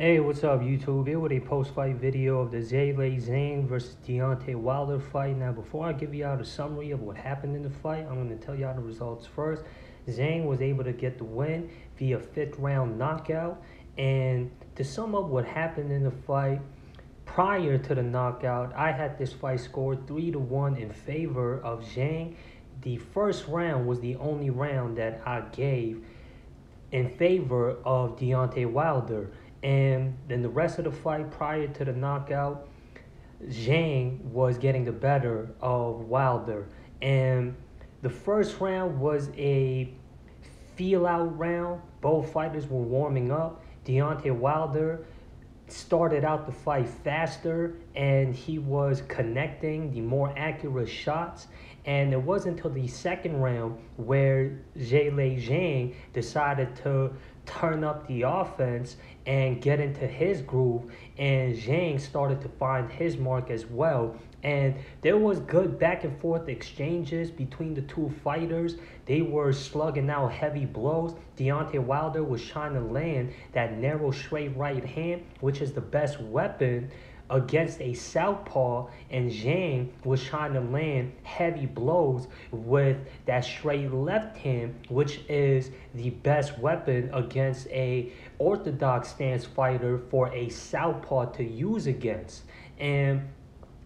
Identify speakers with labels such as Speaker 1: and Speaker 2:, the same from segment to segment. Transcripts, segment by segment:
Speaker 1: Hey, what's up, YouTube? Here with a post-fight video of the Zhilei Zhang versus Deyontay Wilder fight. Now, before I give you out a summary of what happened in the fight, I'm going to tell you all the results first. Zhang was able to get the win via fifth-round knockout. And to sum up what happened in the fight, prior to the knockout, I had this fight scored 3-1 in favor of Zhang. The first round was the only round that I gave in favor of Deontay Wilder. And then the rest of the fight prior to the knockout, Zhang was getting the better of Wilder. And the first round was a feel-out round. Both fighters were warming up. Deontay Wilder started out the fight faster and he was connecting the more accurate shots. And it wasn't until the second round where Zhilei Zhang decided to turn up the offense and get into his groove, and Zhang started to find his mark as well. And there was good back and forth exchanges between the two fighters. They were slugging out heavy blows. Deontay Wilder was trying to land that narrow straight right hand, which is the best weapon against a southpaw, and Zhang was trying to land heavy blows with that straight left hand, which is the best weapon against a orthodox stance fighter for a southpaw to use against. And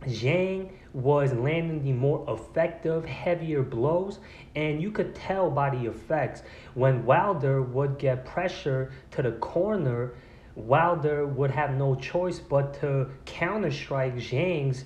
Speaker 1: Zhang was landing the more effective, heavier blows, and you could tell by the effects when Wilder would get pressure to the corner. Wilder would have no choice but to counter-strike Zhang's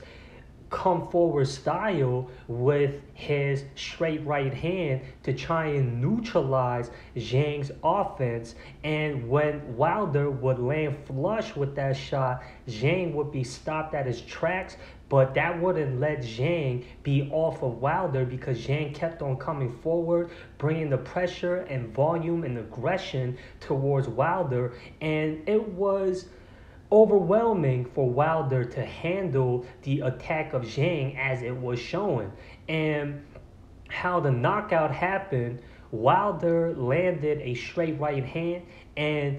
Speaker 1: come forward style with his straight right hand to try and neutralize Zhang's offense. And when Wilder would land flush with that shot, Zhang would be stopped at his tracks, but that wouldn't let Zhang be off of Wilder because Zhang kept on coming forward, bringing the pressure and volume and aggression towards Wilder. And it was overwhelming for Wilder to handle the attack of Zhang as it was showing. And how the knockout happened, Wilder landed a straight right hand, and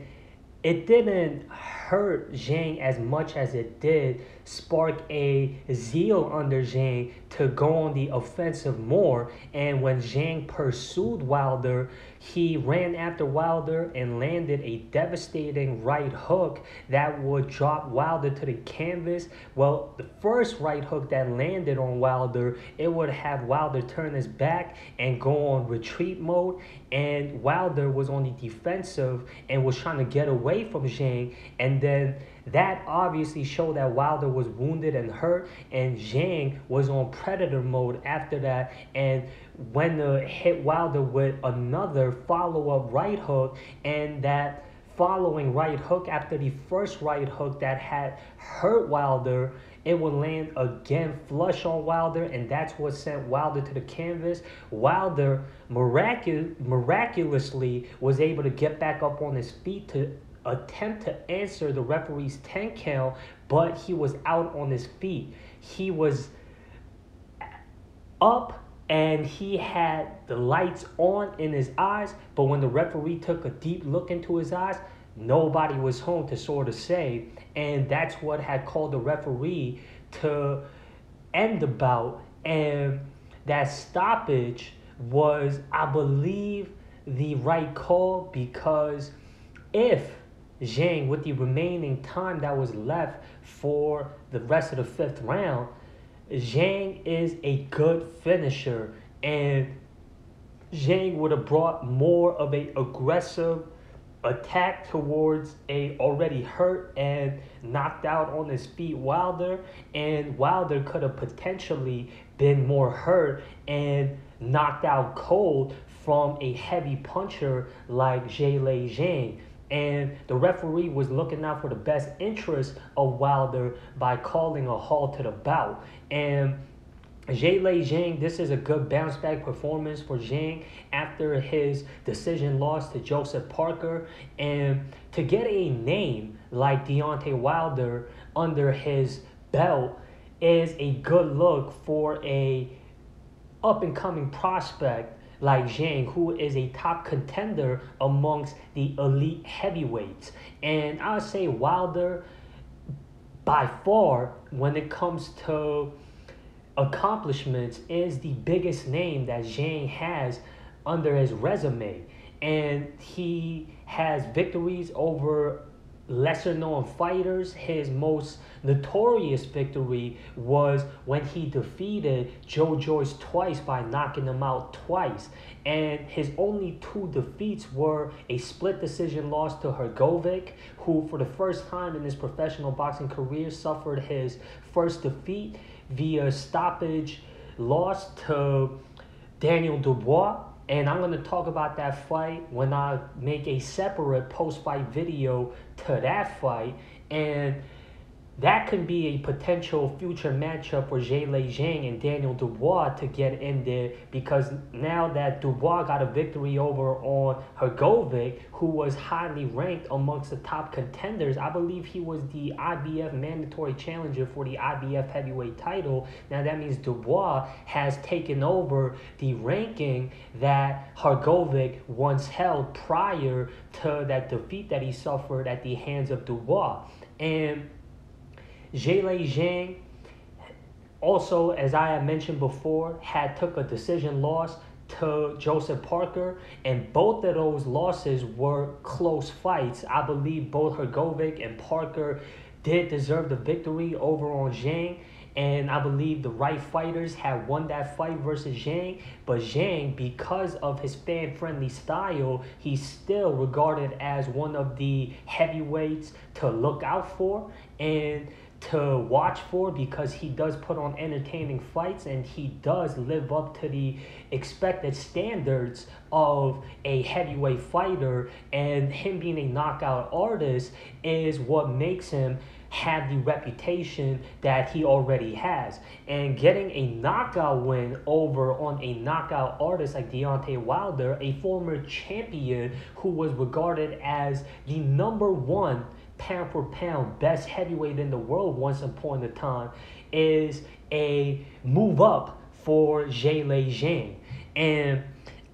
Speaker 1: it didn't hurt Zhang as much as it did spark a zeal under Zhang to go on the offensive more. And when Zhang pursued Wilder, he ran after Wilder and landed a devastating right hook that would drop Wilder to the canvas. Well, the first right hook that landed on Wilder, it would have Wilder turn his back and go on retreat mode. And Wilder was on the defensive and was trying to get away from Zhang. And then that obviously showed that Wilder was wounded and hurt, and Zhang was on predator mode after that. And when the hit Wilder with another follow-up right hook, and that following right hook after the first right hook that had hurt Wilder, it would land again flush on Wilder, and that's what sent Wilder to the canvas. Wilder miraculously was able to get back up on his feet to attempt to answer the referee's 10 count, but he was out on his feet. He was up and he had the lights on in his eyes, but when the referee took a deep look into his eyes, nobody was home to sort of say. And that's what had called the referee to end the bout. And that stoppage was, I believe, the right call, because if Zhang, with the remaining time that was left for the rest of the fifth round, Zhang is a good finisher, and Zhang would have brought more of a aggressive attack towards a already hurt and knocked out on his feet Wilder, and Wilder could have potentially been more hurt and knocked out cold from a heavy puncher like Zhilei Zhang. And the referee was looking out for the best interest of Wilder by calling a halt to the bout. And Zhilei Zhang, this is a good bounce back performance for Zhang after his decision loss to Joseph Parker. And to get a name like Deontay Wilder under his belt is a good look for a up and coming prospect like Zhang, who is a top contender amongst the elite heavyweights. And I would say Wilder, by far, when it comes to accomplishments, is the biggest name that Zhang has under his resume. And he has victories over lesser known fighters. His most notorious victory was when he defeated Joe Joyce twice by knocking him out twice. And his only two defeats were a split decision loss to Hrgovic, who for the first time in his professional boxing career suffered his first defeat via stoppage loss to Daniel Dubois. And I'm going to talk about that fight when I make a separate post-fight video to that fight. And that could be a potential future matchup for Zhilei Zhang and Daniel Dubois to get in there, because now that Dubois got a victory over on Hrgovic, who was highly ranked amongst the top contenders. I believe he was the IBF mandatory challenger for the IBF heavyweight title. Now that means Dubois has taken over the ranking that Hrgovic once held prior to that defeat that he suffered at the hands of Dubois. And Zhilei Zhang also, as I had mentioned before, took a decision loss to Joseph Parker, and both of those losses were close fights. I believe both Hrgovic and Parker did deserve the victory over on Zhang, and I believe the right fighters had won that fight versus Zhang. But Zhang, because of his fan-friendly style, he's still regarded as one of the heavyweights to look out for and to watch for, because he does put on entertaining fights and he does live up to the expected standards of a heavyweight fighter. And him being a knockout artist is what makes him have the reputation that he already has. And getting a knockout win over on a knockout artist like Deontay Wilder, a former champion who was regarded as the #1 pound for pound best heavyweight in the world once upon a time, is a move up for Zhilei Zhang. And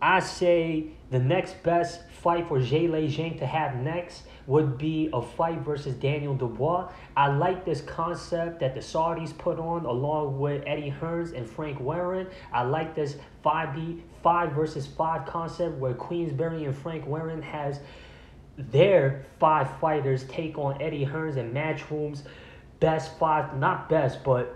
Speaker 1: I say the next best fight for Zhilei Zhang to have next would be a fight versus Daniel Dubois. I like this concept that the Saudis put on along with Eddie Hearns and Frank Warren. I like this 5 versus 5 concept where Queensberry and Frank Warren has their 5 fighters take on Eddie Hearns and Matchroom's best 5, not best, but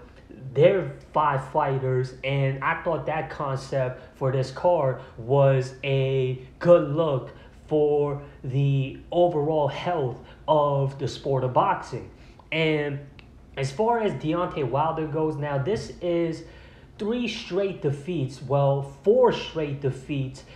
Speaker 1: their 5 fighters. And I thought that concept for this card was a good look for the overall health of the sport of boxing. And as far as Deontay Wilder goes, now this is 4 straight defeats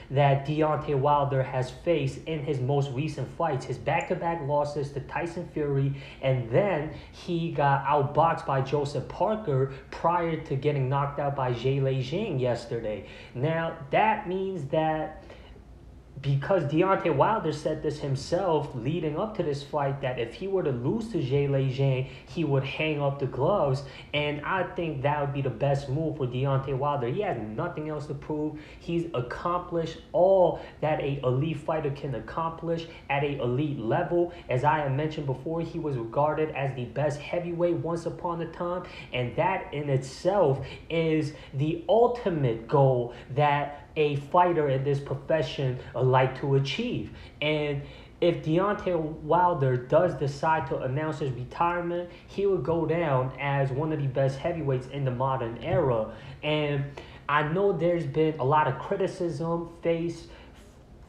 Speaker 1: that Deontay Wilder has faced in his most recent fights. His back-to-back losses to Tyson Fury, and then he got outboxed by Joseph Parker prior to getting knocked out by Zhilei Zhang yesterday. Now, that means that because Deontay Wilder said this himself leading up to this fight, that if he were to lose to Zhilei Zhang, he would hang up the gloves. And I think that would be the best move for Deontay Wilder. He has nothing else to prove. He's accomplished all that a elite fighter can accomplish at a elite level. As I had mentioned before, he was regarded as the best heavyweight once upon a time. And that in itself is the ultimate goal that a fighter in this profession like to achieve. And if Deontay Wilder does decide to announce his retirement, he will go down as one of the best heavyweights in the modern era. And I know there's been a lot of criticism faced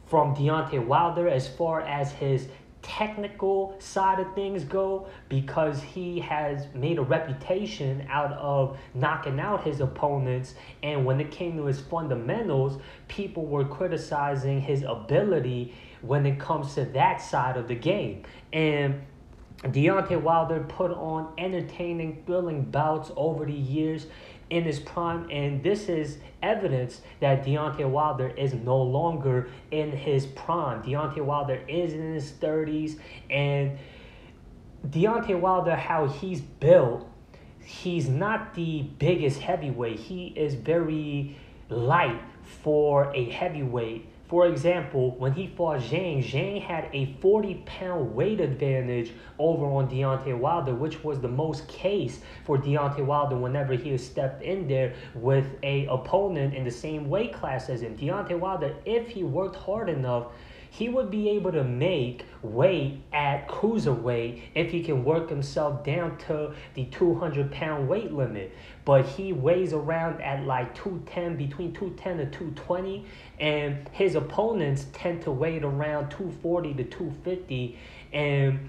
Speaker 1: from Deontay Wilder as far as his technical side of things go, because he has made a reputation out of knocking out his opponents, and when it came to his fundamentals, people were criticizing his ability when it comes to that side of the game. And Deontay Wilder put on entertaining, thrilling bouts over the years in his prime, and this is evidence that Deontay Wilder is no longer in his prime. Deontay Wilder is in his 30s, and Deontay Wilder, how he's built, he's not the biggest heavyweight. He is very light for a heavyweight. For example, when he fought Zhang, Zhang had a 40-pound weight advantage over on Deontay Wilder, which was the most case for Deontay Wilder whenever he stepped in there with a opponent in the same weight class as him. Deontay Wilder, if he worked hard enough, he would be able to make weight at cruiserweight if he can work himself down to the 200-pound weight limit. But he weighs around at like 210, between 210 to 220, and his opponents tend to weigh around 240 to 250, and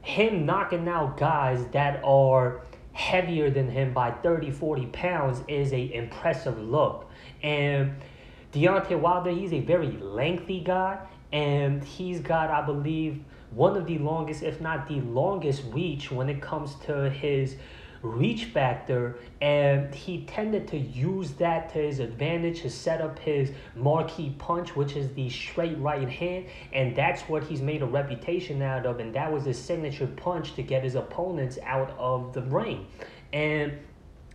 Speaker 1: him knocking out guys that are heavier than him by 30, 40 pounds is a impressive look. And Deontay Wilder, he's a very lengthy guy, and he's got, I believe, one of the longest, if not the longest reach when it comes to his reach factor, and he tended to use that to his advantage to set up his marquee punch, which is the straight right hand, and that's what he's made a reputation out of, and that was his signature punch to get his opponents out of the ring. And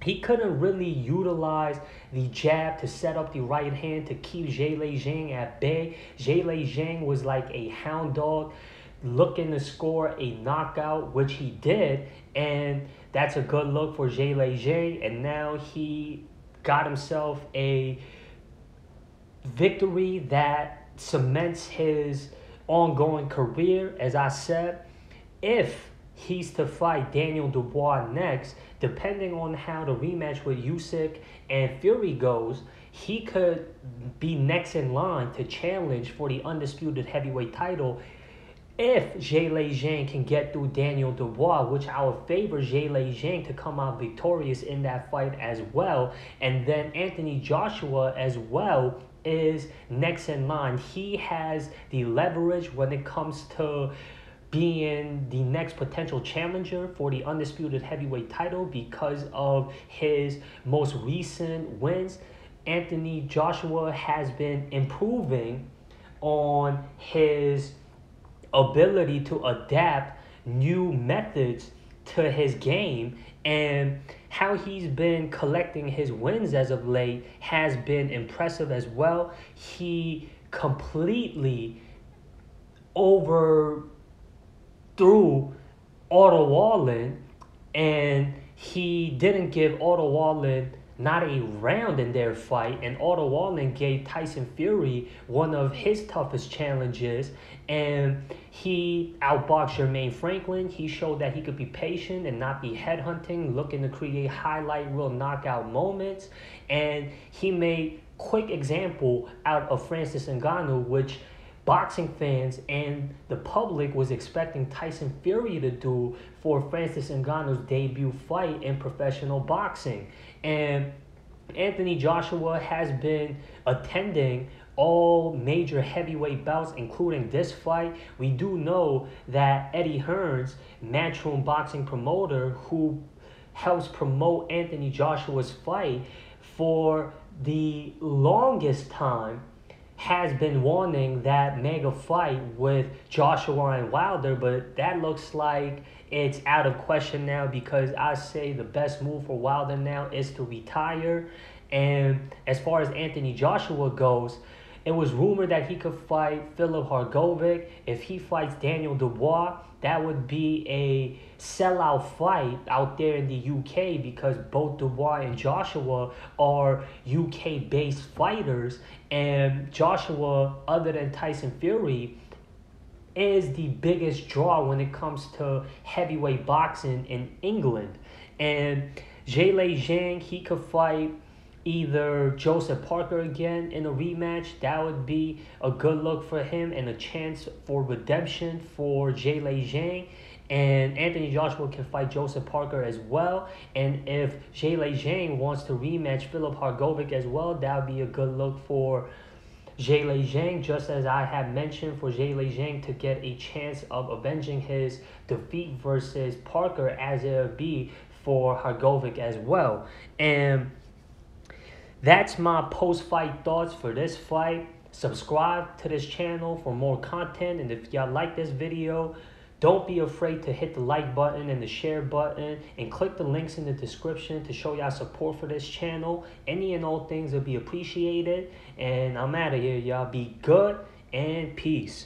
Speaker 1: he couldn't really utilize the jab to set up the right hand to keep Zhilei Zhang at bay. Zhilei Zhang was like a hound dog looking to score a knockout, which he did, and that's a good look for Zhilei Zhang. And now he got himself a victory that cements his ongoing career. As I said, if he's to fight Daniel Dubois next, depending on how the rematch with Usyk and Fury goes, he could be next in line to challenge for the undisputed heavyweight title if Zhilei Zhang can get through Daniel Dubois, which I would favor Zhilei Zhang to come out victorious in that fight as well. And then Anthony Joshua as well is next in line. He has the leverage when it comes to being the next potential challenger for the undisputed heavyweight title because of his most recent wins. Anthony Joshua has been improving on his ability to adapt new methods to his game, and how he's been collecting his wins as of late has been impressive as well. He completely overthrew Otto Wallin, and he didn't give Otto Wallin not a round in their fight, and Otto Wallin gave Tyson Fury one of his toughest challenges, and he outboxed Jermaine Franklin. He showed that he could be patient and not be headhunting, looking to create highlight reel knockout moments, and he made quick example out of Francis Ngannou, which boxing fans and the public was expecting Tyson Fury to do for Francis Ngannou's debut fight in professional boxing. And Anthony Joshua has been attending all major heavyweight bouts, including this fight. We do know that Eddie Hearns, Matchroom Boxing promoter, who helps promote Anthony Joshua's fight for the longest time, has been wanting that mega fight with Joshua and Wilder, but that looks like it's out of question now, because I say the best move for Wilder now is to retire. And as far as Anthony Joshua goes, it was rumored that he could fight Filip Hrgovic. If he fights Daniel Dubois, that would be a sellout fight out there in the UK, because both Dubois and Joshua are UK-based fighters, and Joshua, other than Tyson Fury, is the biggest draw when it comes to heavyweight boxing in England. And Zhilei Zhang, he could fight either Joseph Parker again in a rematch. That would be a good look for him and a chance for redemption for Zhilei Zhang. And Anthony Joshua can fight Joseph Parker as well. And if Zhilei Zhang wants to rematch Filip Hrgovic as well, that would be a good look for Zhilei Zhang, just as I have mentioned, for Zhilei Zhang to get a chance of avenging his defeat versus Parker, as it would be for Hrgovic as well. And that's my post-fight thoughts for this fight. Subscribe to this channel for more content, and if y'all like this video, Don't be afraid to hit the like button and the share button and click the links in the description to show y'all support for this channel. Any and all things will be appreciated. And I'm out of here, y'all. Be good and peace.